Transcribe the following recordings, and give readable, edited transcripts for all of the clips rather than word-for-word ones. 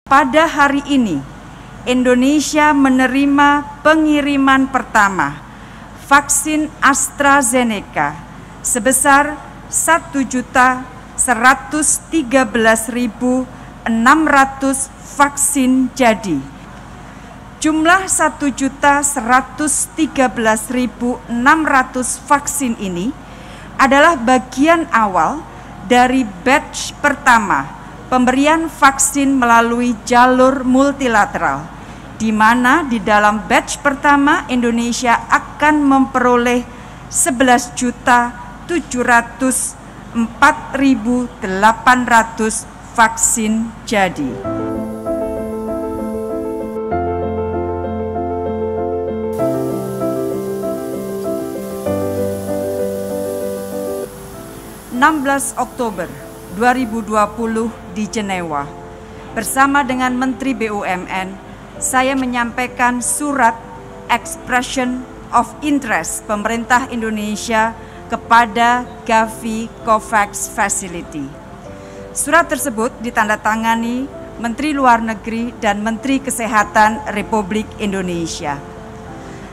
Pada hari ini, Indonesia menerima pengiriman pertama vaksin AstraZeneca sebesar 1.113.600 vaksin jadi. Jumlah 1.113.600 vaksin ini adalah bagian awal dari batch pertama pemberian vaksin melalui jalur multilateral, di mana di dalam batch pertama Indonesia akan memperoleh 11.704.800 vaksin jadi. Oktober 2020 di Jenewa, bersama dengan Menteri BUMN, saya menyampaikan surat expression of interest pemerintah Indonesia kepada Gavi COVAX Facility. Surat tersebut ditandatangani Menteri Luar Negeri dan Menteri Kesehatan Republik Indonesia.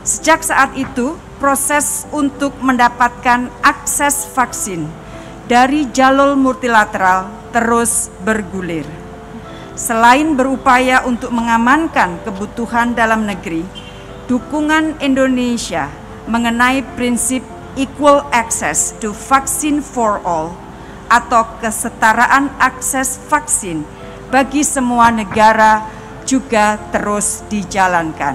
Sejak saat itu, proses untuk mendapatkan akses vaksin dari jalur multilateral terus bergulir. Selain berupaya untuk mengamankan kebutuhan dalam negeri, dukungan Indonesia mengenai prinsip equal access to vaccine for all atau kesetaraan akses vaksin bagi semua negara juga terus dijalankan.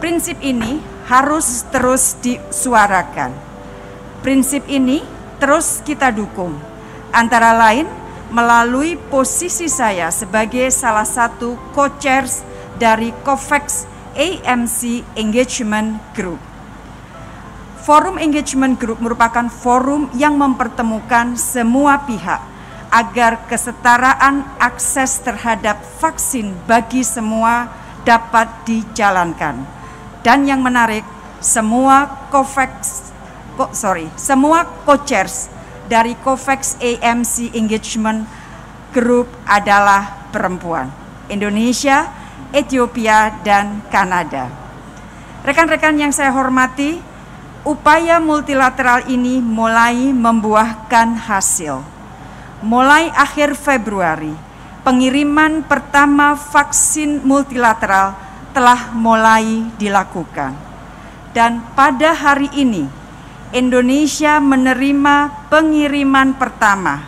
Prinsip ini harus terus disuarakan. Prinsip ini terus kita dukung, antara lain melalui posisi saya sebagai salah satu co-chairs dari COVAX AMC Engagement Group. Forum Engagement Group merupakan forum yang mempertemukan semua pihak agar kesetaraan akses terhadap vaksin bagi semua dapat dijalankan. Dan yang menarik, semua co-chairs dari COVAX AMC Engagement Group adalah perempuan, Indonesia, Ethiopia, dan Kanada. Rekan-rekan yang saya hormati, upaya multilateral ini mulai membuahkan hasil. Mulai akhir Februari, pengiriman pertama vaksin multilateral telah mulai dilakukan. Dan pada hari ini, Indonesia menerima pengiriman pertama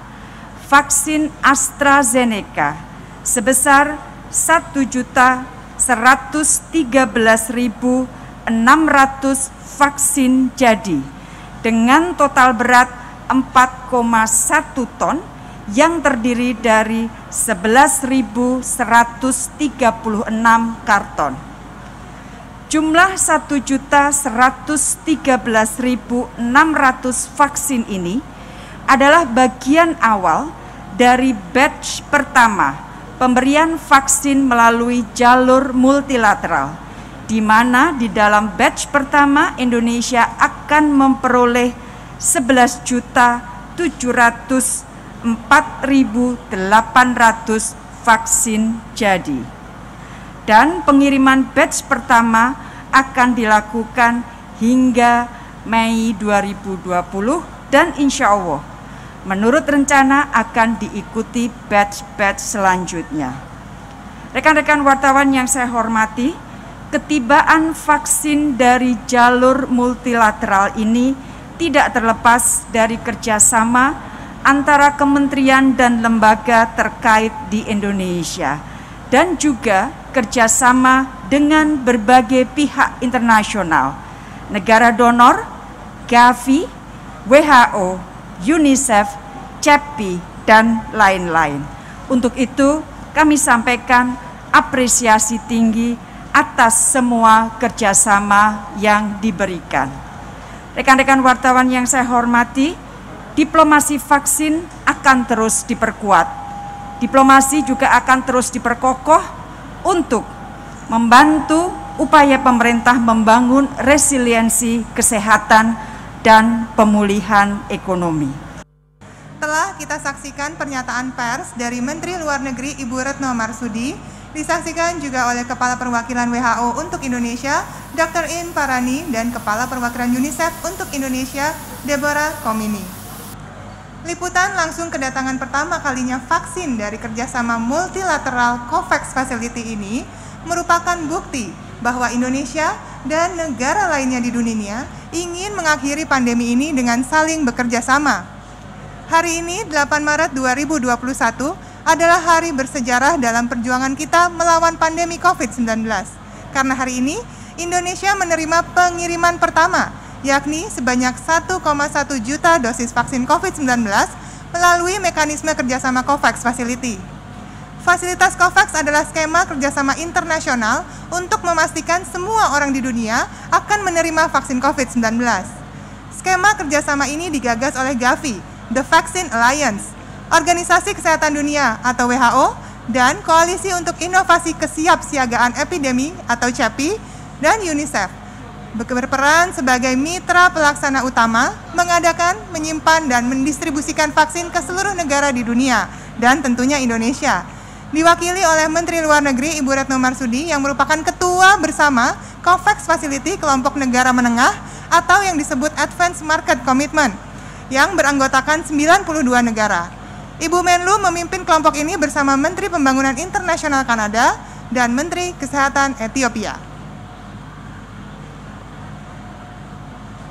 vaksin AstraZeneca sebesar 1.113.600 vaksin jadi dengan total berat 4,1 ton yang terdiri dari 11.136 karton. Jumlah 1.113.600 vaksin ini adalah bagian awal dari batch pertama pemberian vaksin melalui jalur multilateral, di mana di dalam batch pertama Indonesia akan memperoleh 11.704.800 vaksin jadi. Dan pengiriman batch pertama akan dilakukan hingga Mei 2020 dan insya Allah menurut rencana akan diikuti batch-batch selanjutnya. Rekan-rekan wartawan yang saya hormati, ketibaan vaksin dari jalur multilateral ini tidak terlepas dari kerjasama antara kementerian dan lembaga terkait di Indonesia dan juga kerjasama dengan berbagai pihak internasional, negara donor, Gavi, WHO, UNICEF, CEPI, dan lain-lain. Untuk itu, kami sampaikan apresiasi tinggi atas semua kerjasama yang diberikan. Rekan-rekan wartawan yang saya hormati, diplomasi vaksin akan terus diperkuat. Diplomasi juga akan terus diperkokoh untuk membantu upaya pemerintah membangun resiliensi kesehatan dan pemulihan ekonomi. Telah telah kita saksikan pernyataan pers dari Menteri Luar Negeri Ibu Retno Marsudi, disaksikan juga oleh Kepala Perwakilan WHO untuk Indonesia, Dr. In Parani, dan Kepala Perwakilan UNICEF untuk Indonesia, Deborah Komini. Liputan langsung kedatangan pertama kalinya vaksin dari kerjasama multilateral COVAX Facility ini merupakan bukti bahwa Indonesia dan negara lainnya di dunia ingin mengakhiri pandemi ini dengan saling bekerja sama. Hari ini, 8 Maret 2021, adalah hari bersejarah dalam perjuangan kita melawan pandemi COVID-19. Karena hari ini, Indonesia menerima pengiriman pertama, yakni sebanyak 1,1 juta dosis vaksin COVID-19 melalui mekanisme kerjasama COVAX Facility. Fasilitas COVAX adalah skema kerjasama internasional untuk memastikan semua orang di dunia akan menerima vaksin COVID-19. Skema kerjasama ini digagas oleh Gavi, The Vaccine Alliance, Organisasi Kesehatan Dunia atau WHO, dan Koalisi untuk Inovasi Kesiapsiagaan Epidemi atau CEPI, dan UNICEF. Berperan sebagai mitra pelaksana utama, mengadakan, menyimpan, dan mendistribusikan vaksin ke seluruh negara di dunia, dan tentunya Indonesia. Diwakili oleh Menteri Luar Negeri Ibu Retno Marsudi yang merupakan ketua bersama COVAX Facility Kelompok Negara Menengah atau yang disebut Advanced Market Commitment yang beranggotakan 92 negara. Ibu Menlu memimpin kelompok ini bersama Menteri Pembangunan Internasional Kanada dan Menteri Kesehatan Ethiopia.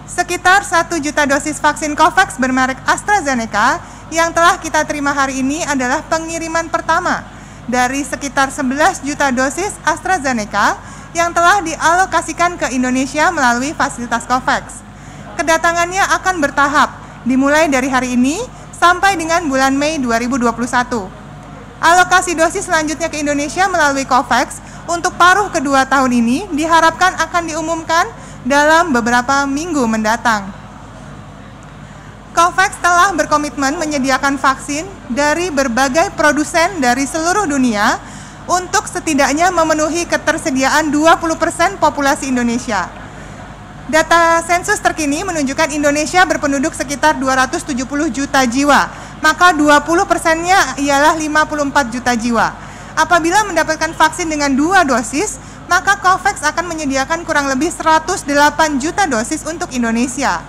Sekitar 1 juta dosis vaksin COVAX bermerek AstraZeneca yang telah kita terima hari ini adalah pengiriman pertama dari sekitar 11 juta dosis AstraZeneca yang telah dialokasikan ke Indonesia melalui fasilitas COVAX. Kedatangannya akan bertahap, dimulai dari hari ini sampai dengan bulan Mei 2021. Alokasi dosis selanjutnya ke Indonesia melalui COVAX untuk paruh kedua tahun ini diharapkan akan diumumkan dalam beberapa minggu mendatang. COVAX telah berkomitmen menyediakan vaksin dari berbagai produsen dari seluruh dunia untuk setidaknya memenuhi ketersediaan 20% populasi Indonesia. Data sensus terkini menunjukkan Indonesia berpenduduk sekitar 270 juta jiwa, maka 20%-nya ialah 54 juta jiwa. Apabila mendapatkan vaksin dengan 2 dosis, maka COVAX akan menyediakan kurang lebih 108 juta dosis untuk Indonesia.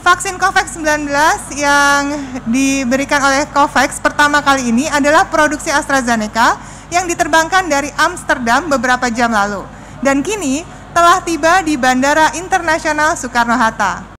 Vaksin COVID-19 yang diberikan oleh COVAX pertama kali ini adalah produksi AstraZeneca yang diterbangkan dari Amsterdam beberapa jam lalu dan kini telah tiba di Bandara Internasional Soekarno-Hatta.